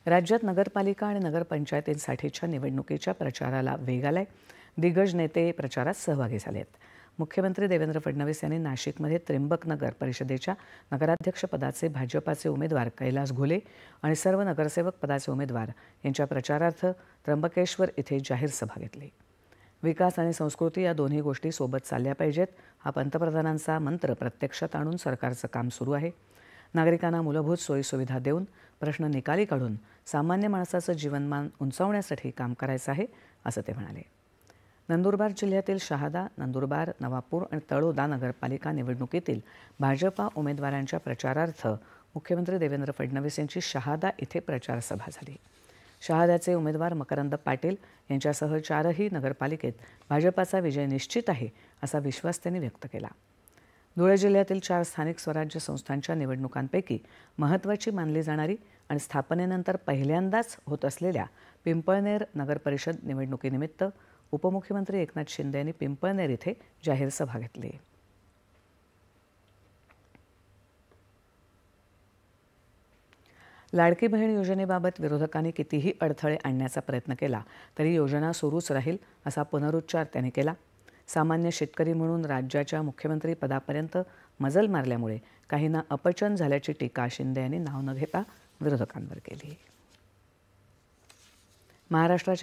राज्यात नगरपालिका आणि नगरपंचायतींसाठीच्या निवडणुकीच्या प्रचाराला वेग आलाय। दिग्गज नेते प्रचारात सहभागी झाले आहेत। मुख्यमंत्री देवेंद्र फडणवीस यांनी नाशिकमध्ये त्र्यंबकनगर परिषदेच्या नगराध्यक्षपदाचे भाजपाचे उमेदवार कैलास घोले आणि सर्व नगरसेवक पदाचे उमेदवार यांच्या प्रचारार्थ त्र्यंबकेश्वर इथे जाहीर सभा घेतली। विकास आणि संस्कृती या दोन्ही गोष्टी सोबत चालल्या पाहिजेत हा पंतप्रधानांचा मंत्र प्रत्यक्षात आणून सरकारचं काम सुरू आहे। नागरिकांना मूलभूत सोयीसुविधा देऊन प्रश्न निकाली काढून सामान्य माणसाचं जीवनमान उंचावण्यासाठी काम करायचं आहे असं ते म्हणाले। नंदुरबार जिल्ह्यातील शहादा, नंदुरबार, नवापूर आणि तळोदा नगरपालिका निवडणुकीतील भाजपा उमेदवारांच्या प्रचारार्थ मुख्यमंत्री देवेंद्र फडणवीस यांची शहादा इथे प्रचार सभा झाली। शहाद्याचे उमेदवार मकरंद पाटील यांच्यासह 4ही नगरपालिकेत भाजपाचा विजय निश्चित आहे असा विश्वास त्यांनी व्यक्त केला। धुळे जिल्ह्यातील 4 स्थानिक स्वराज्य संस्थांच्या निवडणुकांपैकी महत्त्वाची मानली जाणारी आणि स्थापनेनंतर पहिल्यांदाच होत असलेल्या पिंपळनेर नगरपरिषद निवडणुकीनिमित्त उपमुख्यमंत्री एकनाथ शिंदे यांनी पिंपळनेर इथे जाहीर सभा घेतली। लाडकी बहीण योजनेबाबत विरोधकांनी कितीही अडथळे आणण्याचा प्रयत्न केला तरी योजना सुरूच राहील असा पुनरुच्चार त्यांनी केला। सामान्य शेतकरी म्हणून राज्याच्या मुख्यमंत्री पदापर्यंत मजल मारल्यामुळे काहींना अपचन झाल्याची टीका शिंदे यांनी नाव न घेता विरोधकांवर केली। महाराष्ट्राच्या